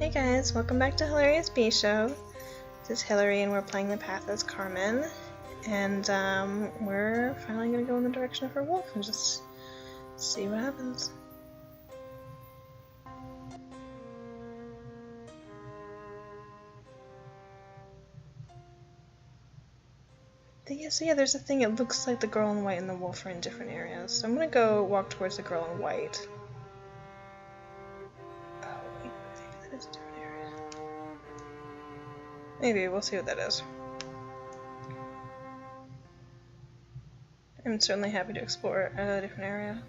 Hey guys, welcome back to Hilary's B Show. This is Hillary and we're playing the path as Carmen. And we're finally going to go in the direction of her wolf and just see what happens. So yeah, there's a thing, it looks like the girl in white and the wolf are in different areas. So I'm going to go walk towards the girl in white. Oh wait, maybe that is a different area. Maybe, we'll see what that is. I'm certainly happy to explore a different area.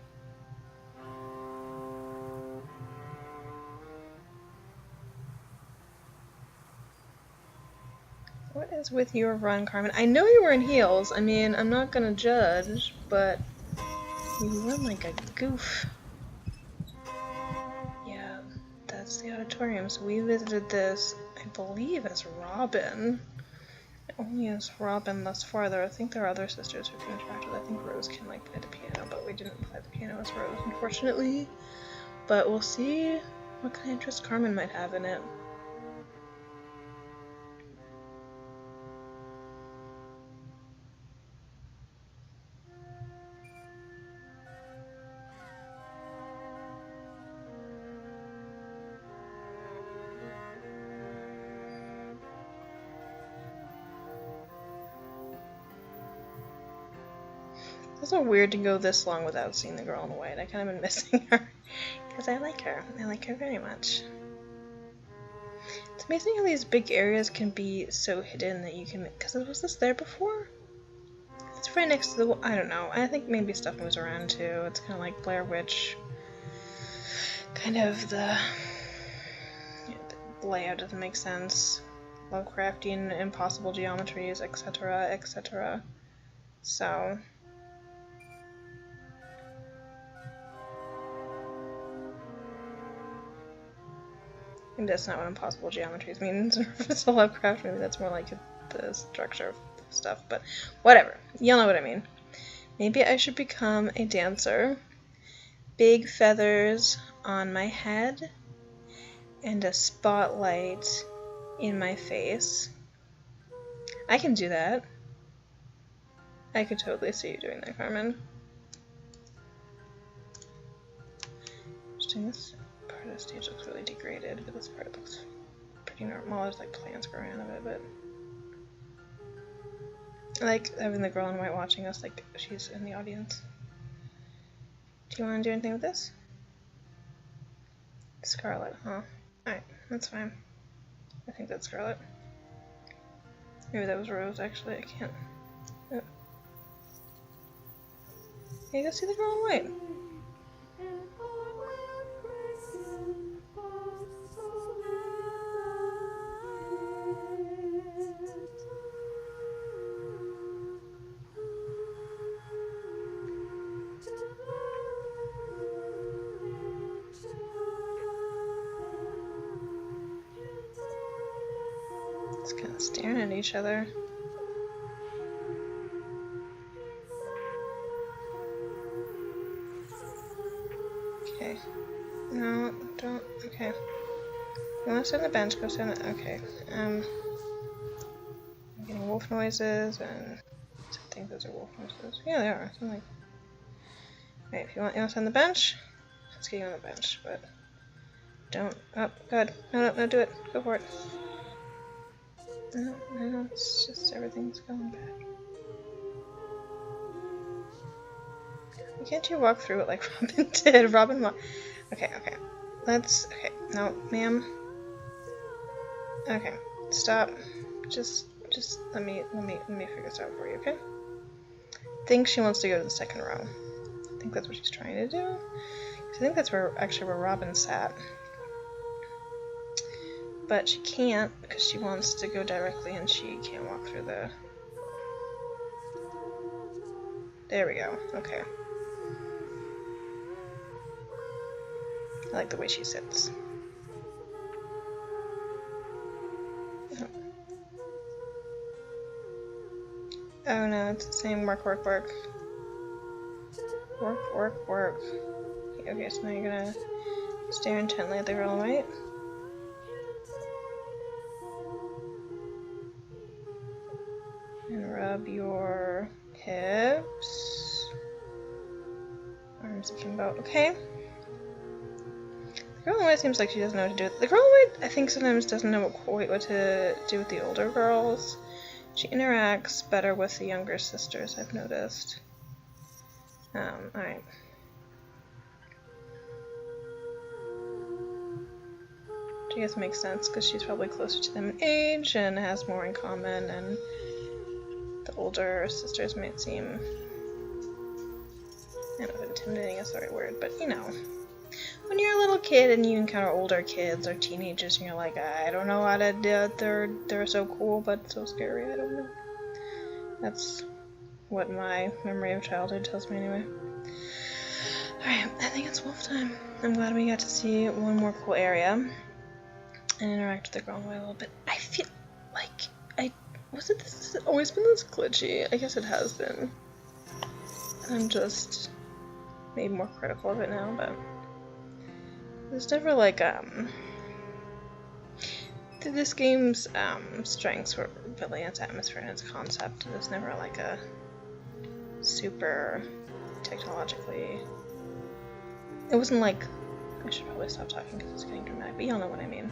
What is with your run, Carmen? I know you were in heels. I mean, I'm not gonna judge, but you run like a goof. Yeah, that's the auditorium. So we visited this, I believe, as Robin. Only as Robin thus far. I think there are other sisters who can interact with. I think Rose can like play the piano, but we didn't play the piano as Rose, unfortunately. But we'll see what kind of interest Carmen might have in it. It's so weird to go this long without seeing the girl in white. I kind of been missing her because I like her. I like her very much. It's amazing how these big areas can be so hidden that you can. Because was this there before? It's right next to the. I don't know. I think maybe stuff moves around too. It's kind of like Blair Witch. Kind of the layout doesn't make sense. Lovecraftian, impossible geometries, etc., etc. So. Maybe that's not what impossible geometries means. If it's a Lovecraft, maybe that's more like the structure of stuff, but whatever. You'll know what I mean. Maybe I should become a dancer. Big feathers on my head and a spotlight in my face. I can do that. I could totally see you doing that, Carmen. Interesting. This part of the stage looks really degraded, but this part looks pretty normal. There's like plants growing out of it, but I like having the girl in white watching us like she's in the audience. Do you want to do anything with this? Scarlet, huh? Alright, that's fine. I think that's Scarlet. Maybe that was Rose, actually. I can't. Oh. Hey, go see the girl in white. Just kind of staring at each other. Okay. No, don't. Okay. You want to sit on the bench? Go sit on the. Okay. I'm getting wolf noises, and I think those are wolf noises. Yeah, they are. Something. Wait, if you want to sit on the bench, let's get you on the bench, but don't. Oh, good. No, do it. Go for it. No, it's just everything's going bad. Why can't you walk through it like Robin did? Okay. Okay. No, ma'am. Okay. Stop. Just let me figure this out for you, okay? I think she wants to go to the second row. I think that's what she's trying to do. I think that's where Robin sat. But she can't because she wants to go directly and she can't walk through the... There we go. Okay. I like the way she sits. Oh no, it's the same work. Work. Okay, so now you're gonna stare intently at the girl in white. Rub your hips. Arms akimbo. Okay. The girl in white seems like she doesn't know what to do with the girl in white. I think sometimes doesn't know quite what to do with the older girls. She interacts better with the younger sisters, I've noticed. Alright. Which I guess makes sense because she's probably closer to them in age and has more in common, and the older sisters might seem, I don't know if intimidating is the right word, but you know. When you're a little kid and you encounter older kids or teenagers and you're like, I don't know how to do it, they're so cool but so scary, I don't know. That's what my memory of childhood tells me anyway. Alright, I think it's wolf time. I'm glad we got to see one more cool area and interact with the girl in white a little bit. I feel like has it always been this glitchy? I guess it has been. I'm just maybe more critical of it now, but there's never like this game's strengths were really its atmosphere and its concept. There's never like a super technologically. It wasn't like, I should probably stop talking because it's getting dramatic, but y'all know what I mean.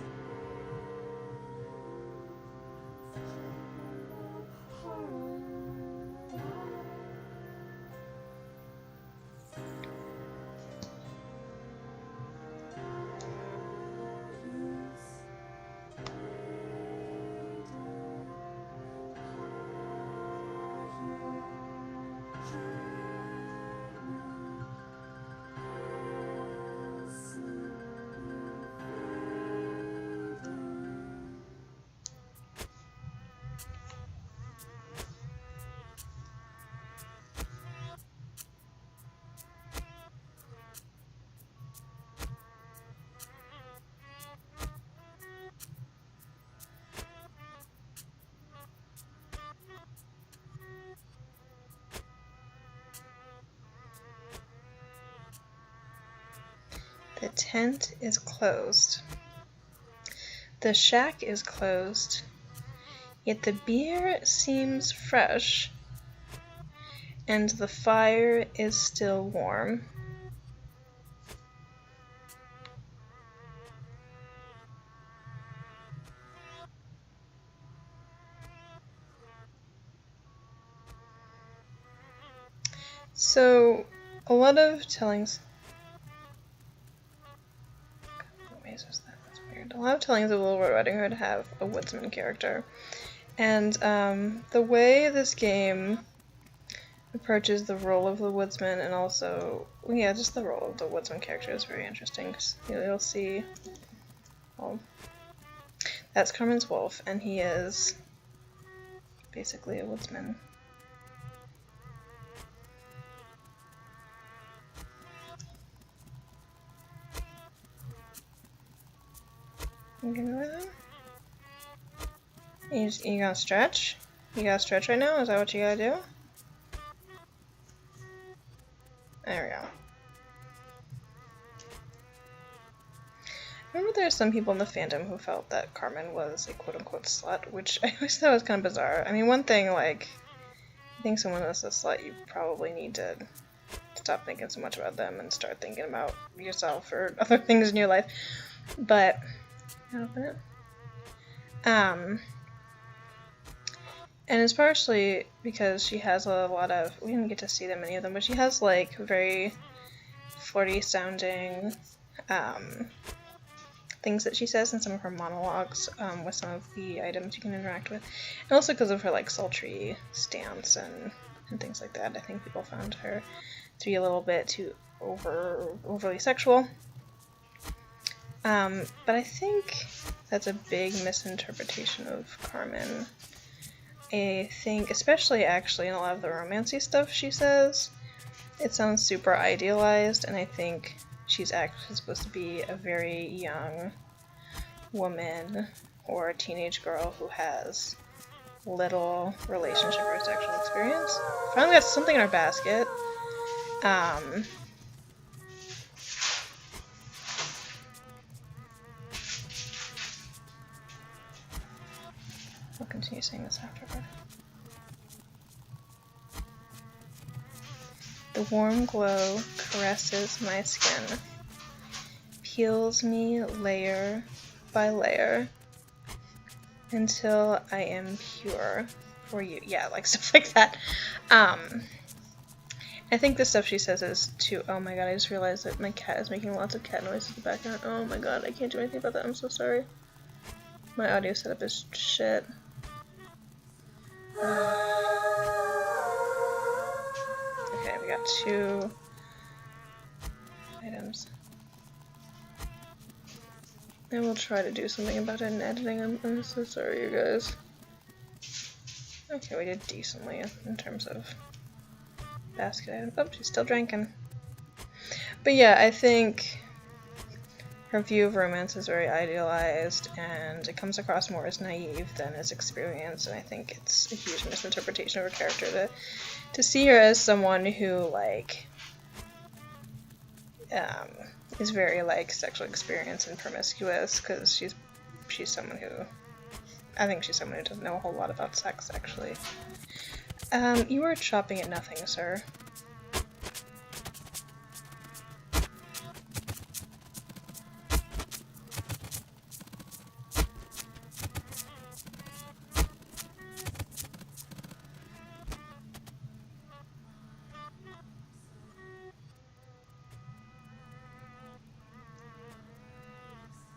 The tent is closed. The shack is closed. Yet the beer seems fresh. And the fire is still warm. So, a lot of tellings. That's weird. A lot of tellings of Little Red Riding Hood have a woodsman character, and the way this game approaches the role of the woodsman, and also, yeah, just the role of the woodsman character is very interesting. Cause you'll see, well, that's Carmen's wolf, and he is basically a woodsman. You gonna stretch? You gotta stretch right now? Is that what you gotta do? There we go. I remember there are some people in the fandom who felt that Carmen was a quote-unquote slut, which I always thought was kind of bizarre. I mean, one thing, like, I think someone is a slut, you probably need to stop thinking so much about them and start thinking about yourself or other things in your life. But open it. And it's partially because she has a lot of, we didn't get to see that many of them, but she has like very flirty sounding things that she says in some of her monologues with some of the items you can interact with. And also because of her like sultry stance and things like that. I think people found her to be a little bit too overly sexual. But I think that's a big misinterpretation of Carmen. I think, especially actually in a lot of the romancy stuff she says, it sounds super idealized, and I think she's actually supposed to be a very young woman or a teenage girl who has little relationship or sexual experience. Finally got something in our basket. I'll continue saying this afterward. The warm glow caresses my skin, peels me layer by layer until I am pure for you. Yeah, like stuff like that. I think the stuff she says is too. Oh my god, I just realized that my cat is making lots of cat noises in the background. Oh my god, I can't do anything about that. I'm so sorry. My audio setup is shit. Okay, we got 2 items. I will try to do something about it in editing. I'm so sorry, you guys. Okay, we did decently in terms of basket item. Oh, she's still drinking. But yeah, I think her view of romance is very idealized, and it comes across more as naive than as experienced, and I think it's a huge misinterpretation of her character to see her as someone who, like, is very, like, sexually experienced and promiscuous, because she's someone who, I think she's someone who doesn't know a whole lot about sex, actually. You are chopping at nothing, sir.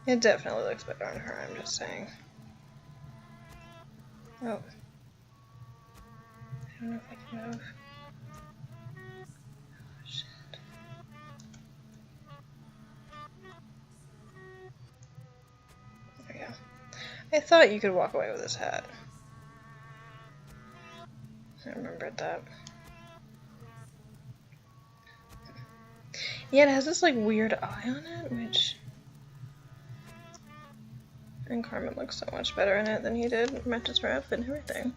It definitely looks better on her, I'm just saying. Oh. I don't know if I can move. Oh, shit. There we go. I thought you could walk away with this hat. I remembered that. Yeah, it has this, like, weird eye on it, which... And Carmen looks so much better in it than he did. It matches her outfit and everything.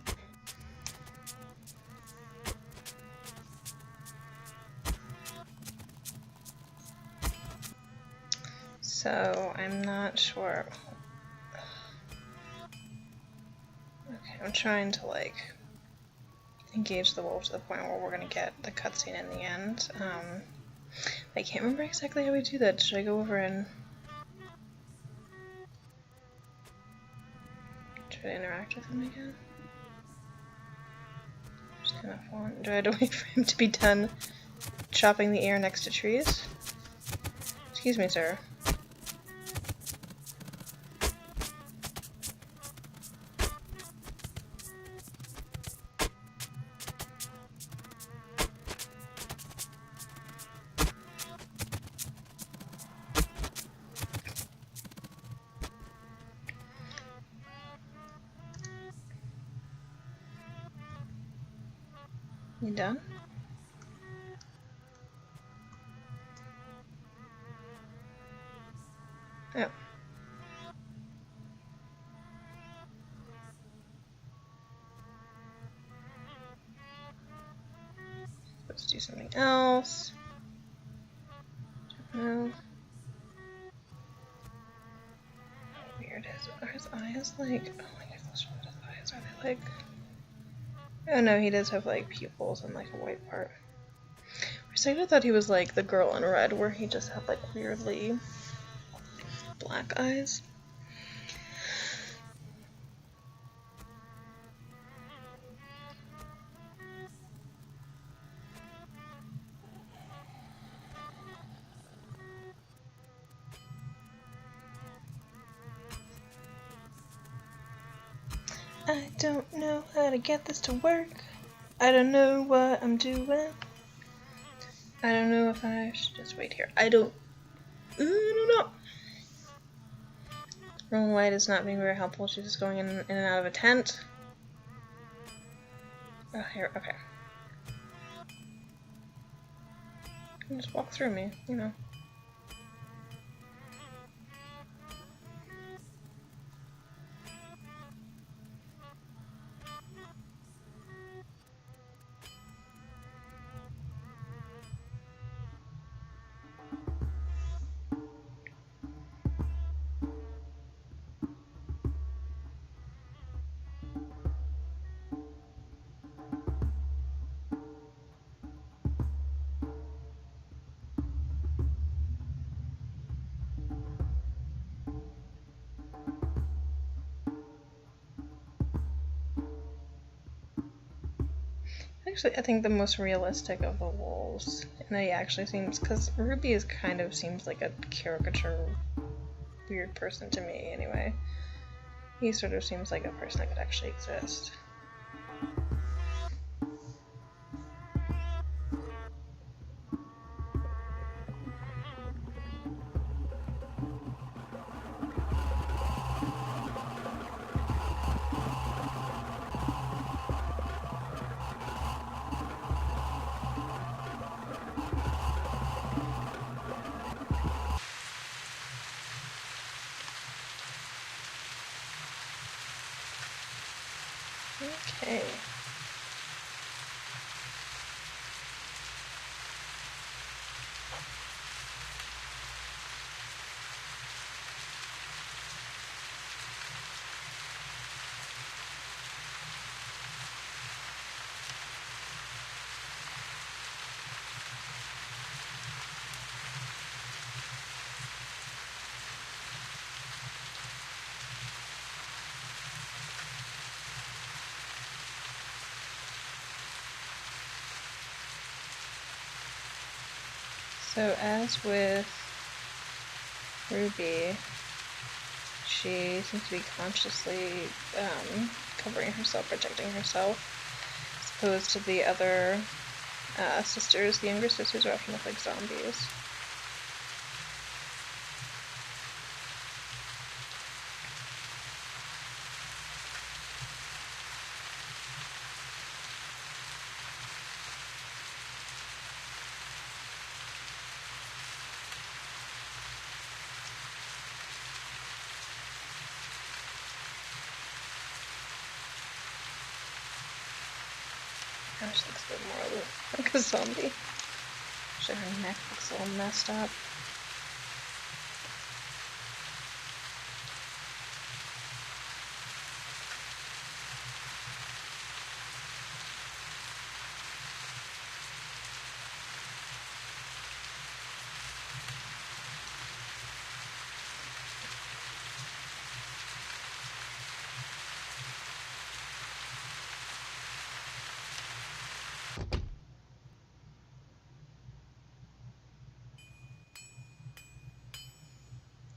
So, I'm not sure. Okay, I'm trying to, like, engage the wolf to the point where we're gonna get the cutscene in the end. I can't remember exactly how we do that. Should I go over and try to interact with him again? Just kind of want. Do I have to wait for him to be done chopping the air next to trees? Excuse me, sir. You done? Oh. Let's do something else. Don't know. Weird. Are his eyes like... Oh my god, let's show his eyes. Are they like... Oh no, he does have like pupils and like a white part. For a second I thought he was like the girl in red, where he just had like weirdly black eyes. I don't know how to get this to work. I don't know what I'm doing. I don't know if I should just wait here. I don't know. Rolling light is not being very helpful. She's just going in and out of a tent. Oh, here, okay. You can just walk through me, you know. Actually, I think the most realistic of the wolves. And he actually seems, because Ruby is kind of seems like a caricature weird person to me anyway. He sort of seems like a person that could actually exist. Okay. So as with Ruby, she seems to be consciously covering herself, protecting herself, as opposed to the other sisters. The younger sisters are often look like zombies. Gosh, looks a bit more like a zombie. Actually, her neck looks a little messed up.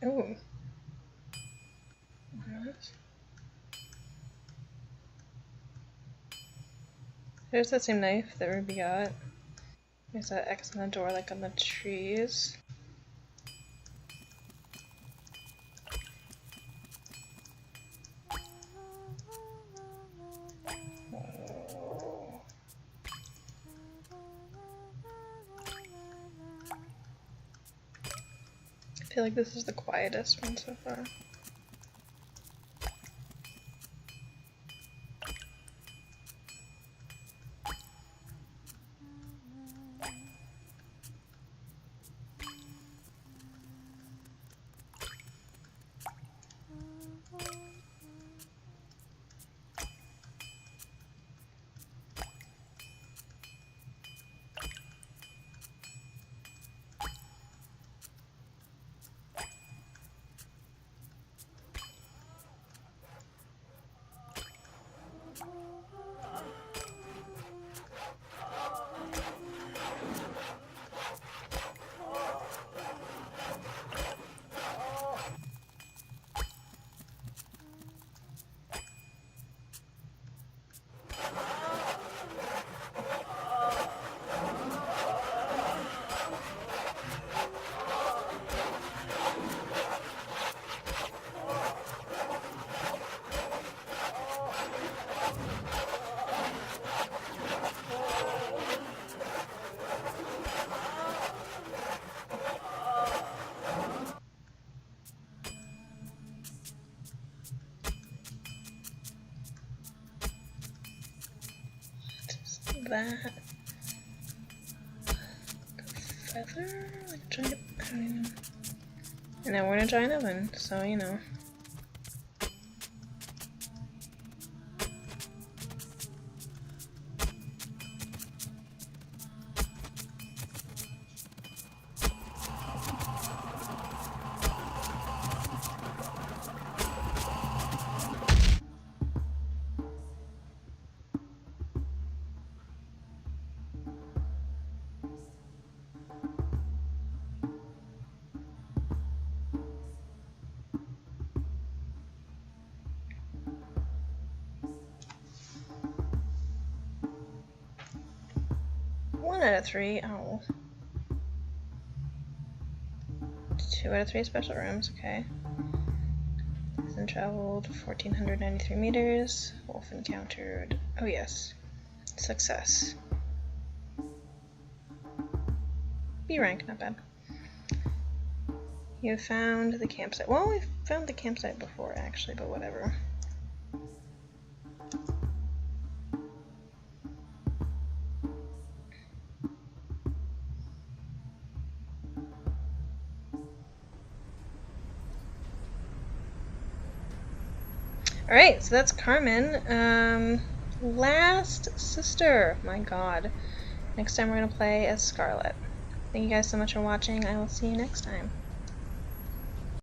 Ooh. There's that same knife that Ruby got. There's that X on the door, like on the trees. I feel like this is the quietest one so far. That feather? Like a giant, I mean, and now we're in a giant oven, so you know. out of 3. Oh. 2 out of 3 special rooms, okay. Then traveled 1,493 meters. Wolf encountered. Oh, yes. Success. B rank, not bad. You found the campsite. Well, we found the campsite before, actually, but whatever. Alright, so that's Carmen. Last sister. My god. Next time we're going to play as Scarlet. Thank you guys so much for watching. I will see you next time.